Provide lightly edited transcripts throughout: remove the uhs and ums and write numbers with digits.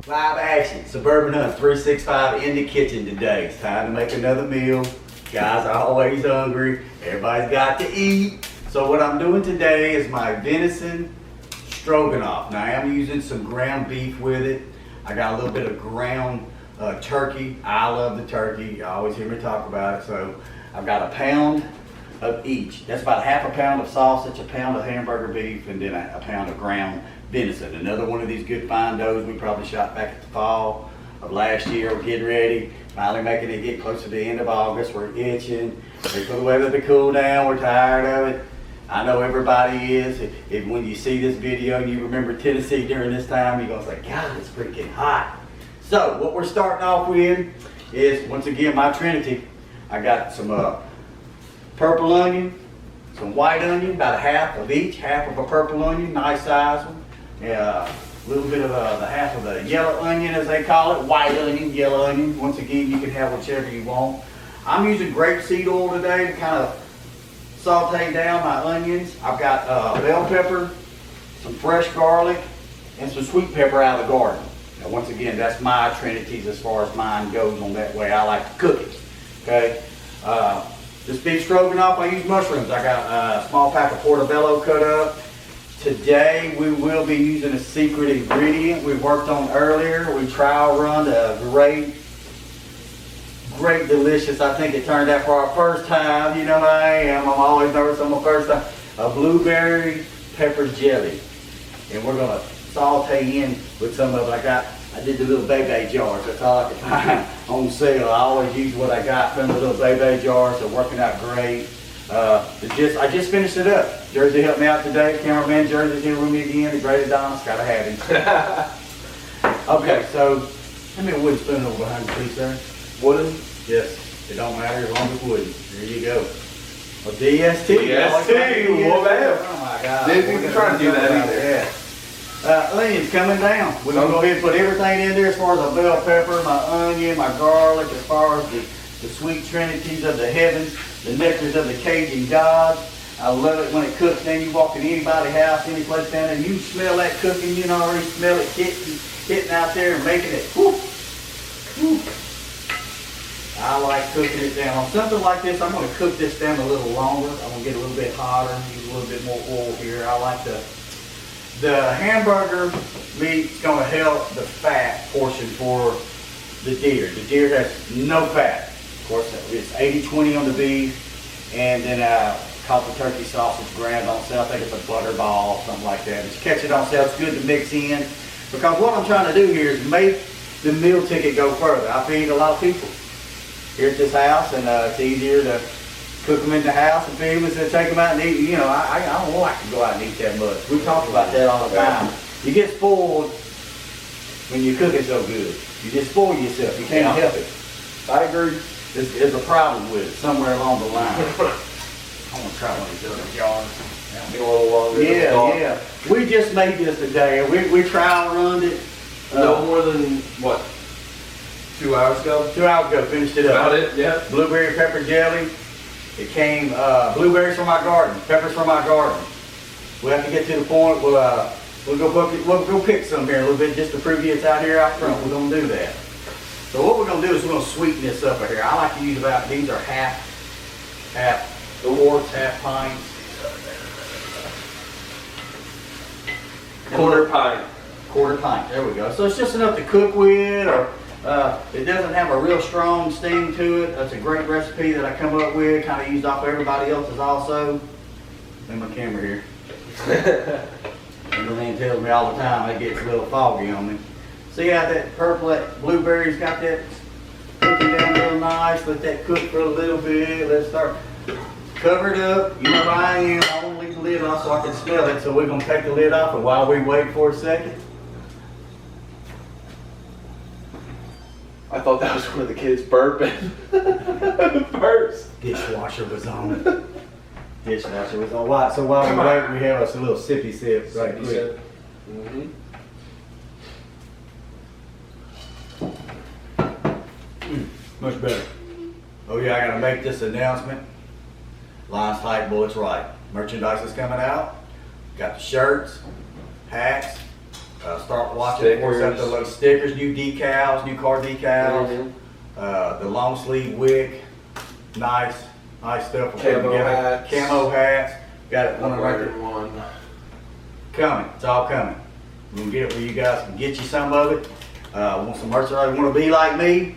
Live action, Suburban Hunt 365 in the kitchen today. It's time to make another meal. Guys are always hungry. Everybody's got to eat. So what I'm doing today is my venison stroganoff. Now I am using some ground beef with it. I got a little bit of ground turkey. I love the turkey. You always hear me talk about it. So I've got a pound of each. That's about half a pound of sausage, a pound of hamburger beef, and then a pound of ground venison. Another one of these good fine does we probably shot back at the fall of last year. We're getting ready, finally making it get close to the end of August. We're itching, wait for the weather to cool down. We're tired of it. I know everybody is. If when you see this video and you remember Tennessee during this time, you're gonna say, God, it's freaking hot. So what we're starting off with is, once again, my Trinity. I got some purple onion, some white onion, about a half of each, half of a purple onion, nice size one. A little bit of the half of the yellow onion, as they call it, white onion, yellow onion. Once again, you can have whichever you want. I'm using grapeseed oil today to kind of saute down my onions. I've got bell pepper, some fresh garlic, and some sweet pepper out of the garden. Now, once again, that's my Trinities as far as mine goes on that way. I like to cook it. Okay. This beef stroganoff, I use mushrooms. I got a small pack of portobello cut up. Today we will be using a secret ingredient we worked on earlier. We trial run a great delicious. I think it turned out for our first time. You know how I am. I'm always nervous on my first time. A blueberry pepper jelly. And we're gonna saute in with some of it. I did the little baby jars. That's all I could find on sale. I always use what I got from the little baby jars. They're working out great. I just finished it up. Jersey helped me out today. Cameraman Jersey's here with me again. The great Adonis, gotta have him. Okay, so give me a wooden spoon over behind you, please, sir. Wooden? Yes. It don't matter as long as it's wooden. There you go. Well, DST. DST. What about? Oh my God. Didn't even try to do that either. Yeah. Onions coming down. We're going to go ahead and put everything in there as far as the bell pepper, my onion, my garlic, as far as the sweet trinities of the heavens, the nectars of the Cajun gods. I love it when it cooks. Then you walk in anybody's house, any place down there, you smell that cooking. You can already smell it hitting out there and making it. Whoo, whoo. I like cooking it down. On something like this, I'm going to cook this down a little longer. I'm going to get a little bit hotter, use a little bit more oil here. I like the hamburger meat's going to help the fat portion for the deer. The deer has no fat. Of course, it's 80-20 on the beef, and then called the turkey sausage ground on sale. I think it's a butter ball, something like that. But you catch it on sale, it's good to mix in. Because what I'm trying to do here is make the meal ticket go further. I feed a lot of people here at this house, and it's easier to cook them in the house and feed them instead of take them out and eat. You know, I don't like to go out and eat that much. We talk about that all the time. You get spoiled when you're cooking so good. You just spoil yourself. You can't help it. I agree. There's a problem with it somewhere along the line. I want to try one of these other jars. Be a little longer. Yeah. We just made this today. We trial runned it. No more than, what, 2 hours ago? 2 hours ago, finished it up. About it, yeah. Blueberry pepper jelly. It came blueberries from my garden, peppers from my garden. We have to get to the point where we'll go pick some here in a little bit just to prove you it's out here out front. We're gonna do that. So what we're gonna do is we're gonna sweeten this up right here. I like to use about, these are half quarts, half pints. Quarter pint. Quarter pint, there we go. So it's just enough to cook with, or it doesn't have a real strong sting to it. That's a great recipe that I come up with, kind of used off everybody else's also. And my camera here. And the man tells me all the time it gets a little foggy on me. See how that purple, that blueberry's got that cooking down real nice. Let that cook for a little bit. Let's start. Cover it up. You know where I am. I want to leave the lid off so I can smell it. So we're going to take the lid off, and while we wait for a second. I thought that was one of the kids burping. First. Dishwasher was on. Dishwasher was on. Why? So while we wait, we have us a little sippy sip right quick. Much better. Oh yeah, I gotta make this announcement. Lion's Tight Bullets Right. Merchandise is coming out. Got the shirts, hats, start watching for something like stickers, new decals, new car decals, the long sleeve wick, nice stuff. Camo hats. Got it one right there. Coming, it's all coming. We're gonna get it where you guys can get you some of it. Want some merchandise? Want to be like me?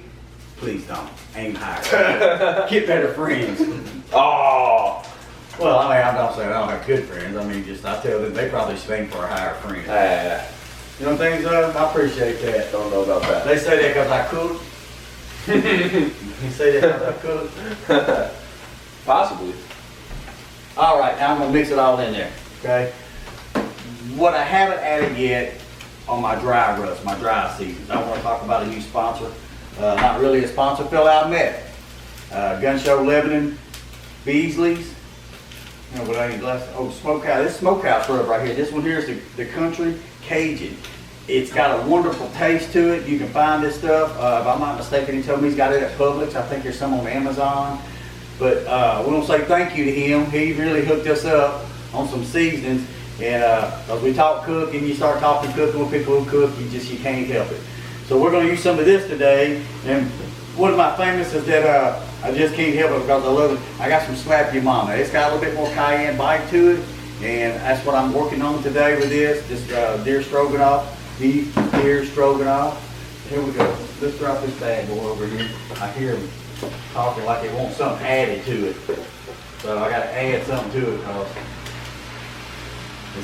Please don't. Aim higher. Get better friends. Oh. Well, I mean, I'm not saying I don't have good friends. I mean, just I tell them they probably sting for a higher friend. You know things? I appreciate that. Don't know about that. They say that because I cook. You say that because I cook? Possibly. All right, now I'm gonna mix it all in there. Okay. What I haven't added yet on my dry rust, my dry seasons. I want to talk about a new sponsor. Not really a sponsor. Phil out met. Gun Show Lebanon, Beasley's. You know what I need less? Oh, smokehouse. This smokehouse rub right here. This one here is the Country Cajun. It's got a wonderful taste to it. You can find this stuff. If I'm not mistaken, he told me he's got it at Publix. I think there's some on Amazon. But we want to say thank you to him. He really hooked us up on some seasonings. And as we talk cooking, you start talking cooking with people who cook, you can't help it. So we're going to use some of this today. And one of my famous is that I just can't help it because I love it. I got some Slap Your Mama. It's got a little bit more cayenne bite to it. And that's what I'm working on today with this deer stroganoff, beef deer stroganoff. Here we go. Let's drop this bad boy over here. I hear him talking like they want something added to it. So I got to add something to it because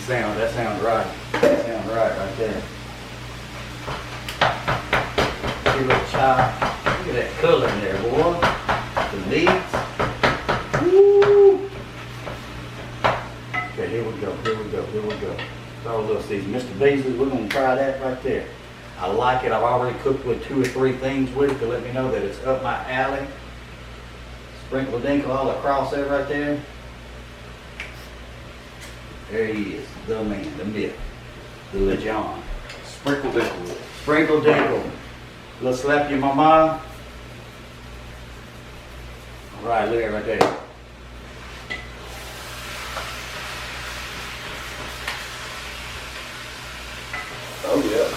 that sounds right. That sounds right there. See a little chop. Look at that color in there, boy. The meats. Woo! Okay, here we go. Throw a little season. Mr. Beasley, we're going to try that right there. I like it. I've already cooked with 2 or 3 things with it to let me know that it's up my alley. Sprinkle dinkle all across there right there. There he is, the man, the myth, the legend. Sprinkle dinkle. Sprinkle dinkle. Little Slap Your Mama. All right, look at it right there. Oh yeah.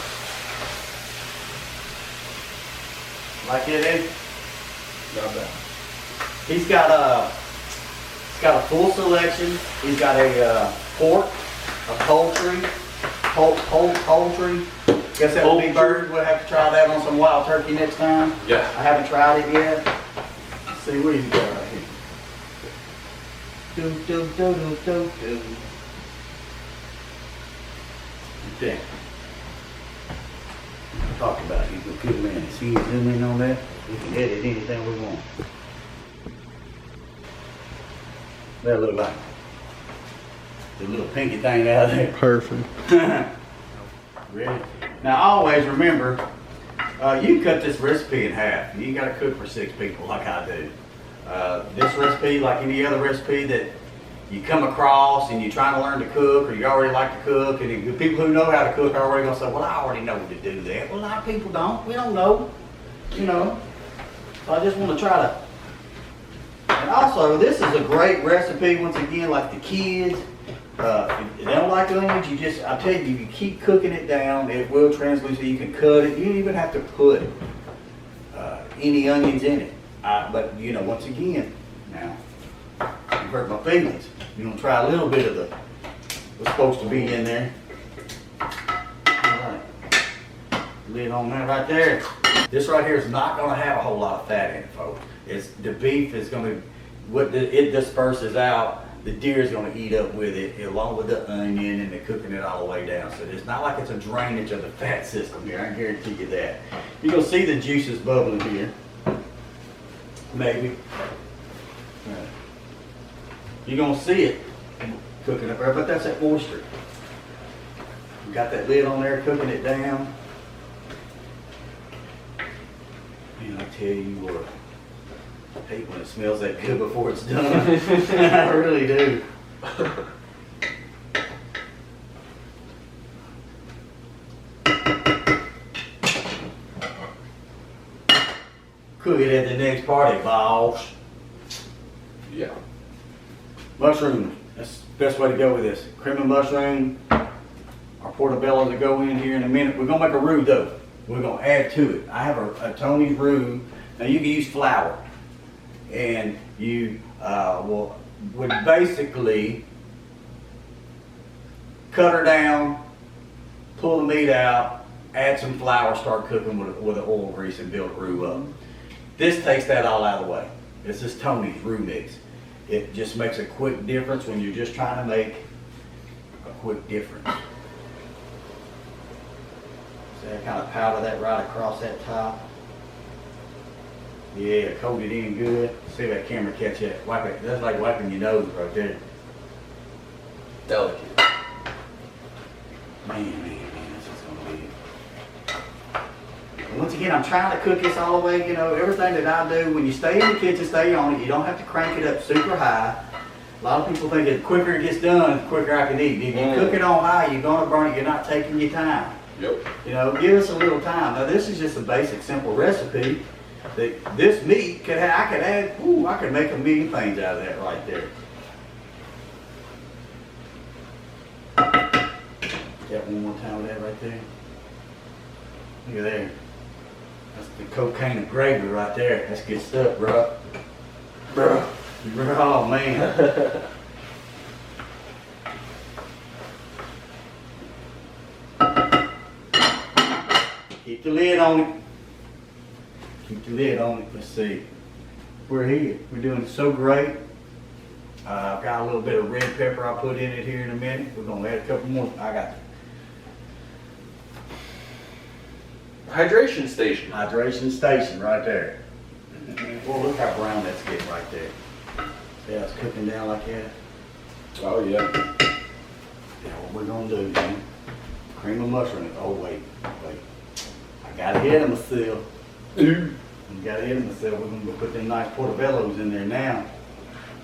Like it, Ed? Not bad. He's got a full selection. He's got a pork, a poultry. Guess that would be bird. We'll have to try that on some wild turkey next time. Yeah. I haven't tried it yet. Let's see what he's got right here. Do. Okay. Talk about it. He's a good man. See, zoom in on that. We can edit anything we want. That look like the little pinky thing out there. Perfect. Ready? Now always remember, you can cut this recipe in half. You ain't got to cook for 6 people like I do. This recipe, like any other recipe that you come across and you're trying to learn to cook, or you already like to cook, and the people who know how to cook are already going to say, well, I already know to do that. Well, a lot of people don't. We don't know, you know. So I just want to try to. And also, this is a great recipe, once again, like the kids. If they don't like onions, I tell you, you keep cooking it down, it will translucent. You can cut it. You don't even have to put any onions in it. But, you know, once again, now, you hurt my feelings. You're going to try a little bit of what's supposed to be in there. All right. Lid on that right there. This right here is not going to have a whole lot of fat in it, folks. The beef is going to, it disperses out. The deer is going to eat up with it, along with the onion, and they're cooking it all the way down. So it's not like it's a drainage of the fat system here. I can guarantee you that. You're going to see the juices bubbling here. Maybe. You're going to see it cooking up there, but that's that moisture. We got that lid on there, cooking it down. Man, I tell you what. I hate when it smells that good before it's done. I really do. Cook it at the next party, boss. Yeah. Mushroom. That's the best way to go with this. Cream of mushroom, our portobello to go in here in a minute. We're gonna make a roux though. We're gonna add to it. I have a Tony's roux. Now you can use flour, and you would basically cut her down, pull the meat out, add some flour, start cooking with an oil grease, and build a roux up. This takes that all out of the way. This is Tony's roux mix. It just makes a quick difference when you're just trying to make a quick difference. So I kind of powder that right across that top. Yeah, coat it in good. See if that camera catch that. Wipe it. That's like wiping your nose right there. Delicate. Man, that's just gonna be it. And once again, I'm trying to cook this all the way, everything that I do, when you stay in the kitchen, stay on it. You don't have to crank it up super high. A lot of people think the quicker it gets done, the quicker I can eat. If you cook it on high, you're gonna burn it. You're not taking your time. Yep. Give us a little time. Now this is just a basic, simple recipe. This meat I could make a million things out of that right there. Get one more time with that right there. Look at there. That's the cocaine of gravy right there. That's good stuff, bro. Bro. Oh man. Keep the lid on it. Keep the lid on it. Let's see. We're here. We're doing so great. I've got a little bit of red pepper I'll put in it here in a minute. We're going to add a couple more. I got Hydration station. hydration station right there. Well, look how brown that's getting right there. See how it's cooking down like that? Oh yeah. Now what we're going to do, man, cream of mushroom. Oh, wait. I got ahead of myself. Ooh. Got ahead of myself. We're going to put them nice portobellos in there now.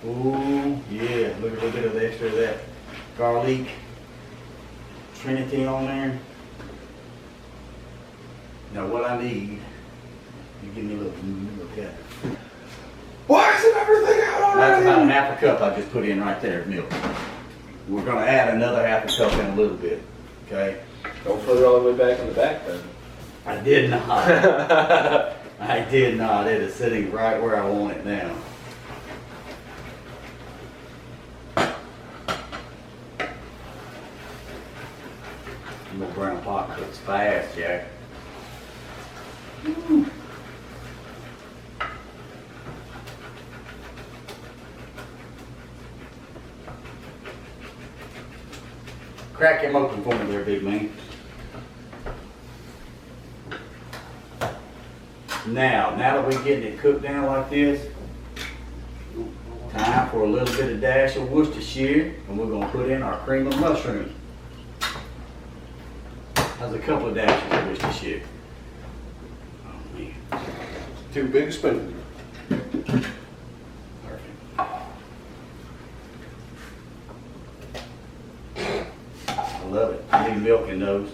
Ooh, yeah. Look at a little bit of the extra of that garlic trinity on there. Now what I need, you give me a little okay. Why isn't everything out That's already? about half a cup I just put in right there of milk. We're going to add another half a cup in a little bit, okay? Don't put it all the way back in the back then. I did not. I did not. It is sitting right where I want it now. Little brown pot cooks fast, Jack. Woo. Crack him open for me there, big man. Now that we're getting it cooked down like this, time for a little bit of dash of Worcestershire, and we're gonna put in our cream of mushrooms. That's a couple of dashes of Worcestershire. Oh man. Too big a spoon. Perfect. I love it. I need milk in those.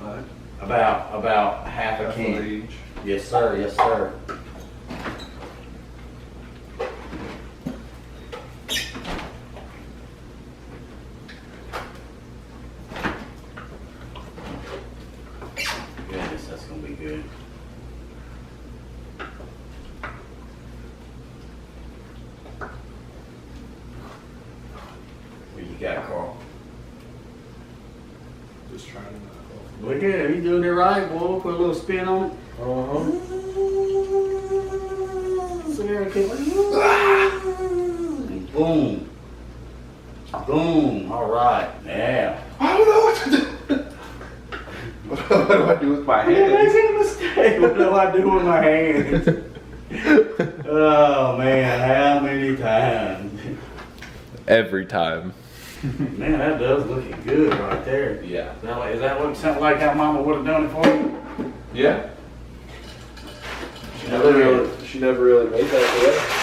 Alright. About half a can. Each. Yes, sir. Yes, sir. Goodness, that's gonna be good. What you got, Carl? Just trying to knock off. Look at him. He's doing it right, boy. Put a little spin on it. So there it goes. Boom. Boom. All right. Yeah. I don't know what to do. What do I do with my I'm hands? making a mistake. What do I do with my hands? Oh man, how many times? Every time. Man, that does looking good right there. Yeah. Is that what something like how Mama would have done it for you? Yeah. She never really made that for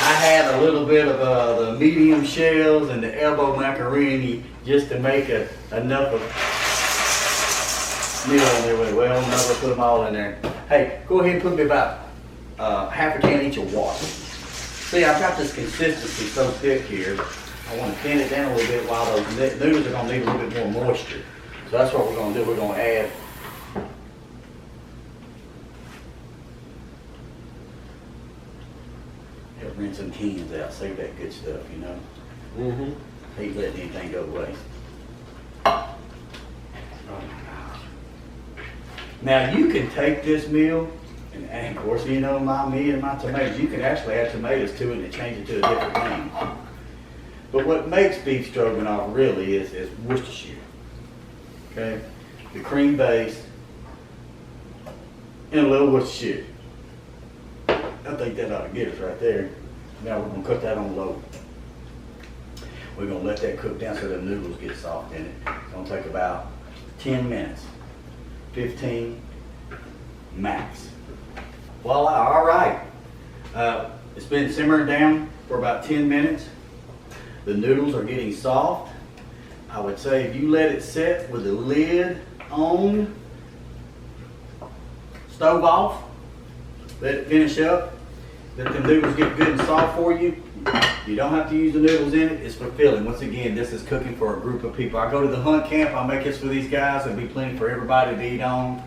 I had a little bit of the medium shells and the elbow macaroni just to make enough of meal on there. Well, I'm not gonna put them all in there. Hey, go ahead and put me about half a can each of water. See, I've got this consistency so thick here. I want to thin it down a little bit while those noodles are going to need a little bit more moisture. So that's what we're going to do. We're going to add rinse some cans out, save that good stuff, you know. Mm-hmm. Hate letting anything go to waste. Oh my gosh. Now you can take this meal, and of course, you know, me and my tomatoes, you can actually add tomatoes to it and change it to a different name. But what makes beef stroganoff really is Worcestershire. Okay? The cream base and a little Worcestershire. I think that ought to get us right there. Now we're going to cook that on low. We're going to let that cook down so the noodles get soft in it. It's going to take about 10 minutes. 15 max. Voila, all right. It's been simmering down for about 10 minutes. The noodles are getting soft. I would say if you let it sit with the lid on, stove off, let it finish up, let the noodles get good and soft for you. You don't have to use the noodles in it. It's for filling. Once again, this is cooking for a group of people. I go to the hunt camp. I make this for these guys. There'll be plenty for everybody to eat on.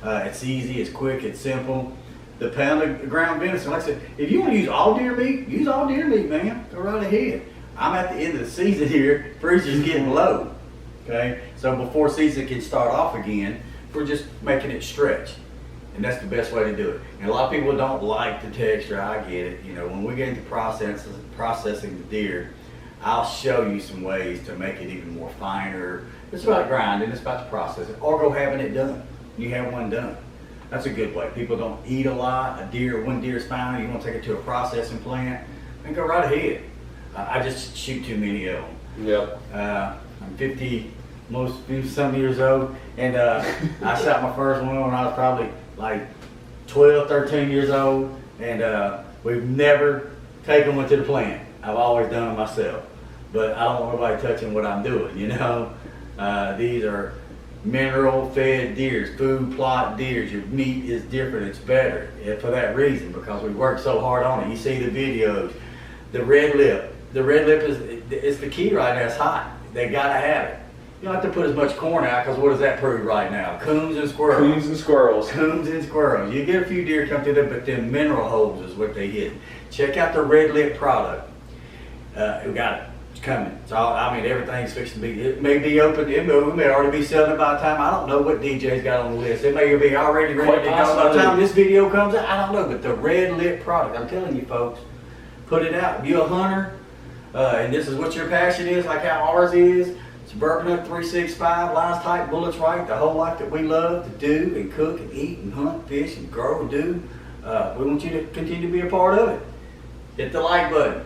It's easy. It's quick. It's simple. The pound of ground venison, like I said, if you want to use all deer meat, use all deer meat, man. Go right ahead. I'm at the end of the season here. Freezer's getting low. Okay? So before season can start off again, we're just making it stretch. And that's the best way to do it. And a lot of people don't like the texture. I get it. You know, when we get into processing the deer, I'll show you some ways to make it even more finer. It's about grinding. It's about the processing. Or go having it done. You have one done. That's a good way. People don't eat a lot. One deer is fine. You want to take it to a processing plant, then go right ahead. I just shoot too many of them. Yep. I'm 50-some years old, and I shot my first one when I was probably like 12, 13 years old, and we've never taken one to the plant. I've always done it myself, but I don't want nobody touching what I'm doing, you know. These are mineral-fed deers, food plot deers. Your meat is different, it's better for that reason, because we work so hard on it. You see the videos. The red lip is the key right now. It's hot. They gotta have it. You don't have to put as much corn out, because what does that prove right now? Coons and squirrels. Coons and squirrels. Coons and squirrels. You get a few deer come through there, but them mineral holes is what they hit. Check out the red lip product. We got it. It's coming. It's all, I mean, everything's fixing to be. It may be open. We may already be selling it by the time. I don't know what DJ's got on the list. It may be already ready to go by the time this video comes out. I don't know, but the red lip product. I'm telling you, folks, put it out. If you're a hunter, and this is what your passion is, like how ours is. Suburban Hunt 365, lines tight, bullets right, the whole life that we love to do and cook and eat and hunt, fish and grow and do. We want you to continue to be a part of it. Hit the like button.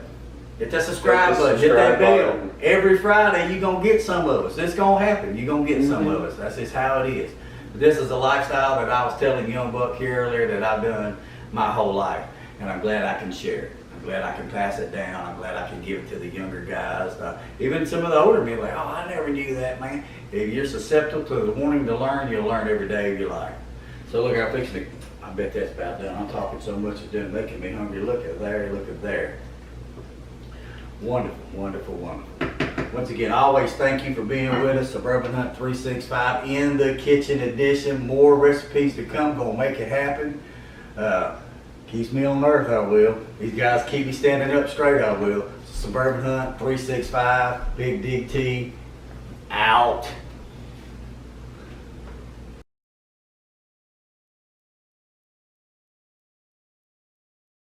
Hit the subscribe button. Hit that bell. Every Friday you're going to get some of us. It's going to happen. You're going to get some of us. That's just how it is. But this is a lifestyle that I was telling Young Buck here earlier that I've done my whole life. And I'm glad I can share it. I'm glad I can pass it down. I'm glad I can give it to the younger guys. Even some of the older men, like, oh, I never knew that, man. If you're susceptible to the wanting to learn, you'll learn every day of your life. So look, I'm fixing to, I bet that's about done. I'm talking so much it's doing making me hungry. Look at there, look at there. Wonderful, wonderful, wonderful. Once again, I always thank you for being with us. Suburban Hunt 365 in the kitchen edition. More recipes to come. Gonna make it happen. Keeps me on earth, I will. These guys keep me standing up straight, I will. Suburban Hunt 365, Big Dig T, out.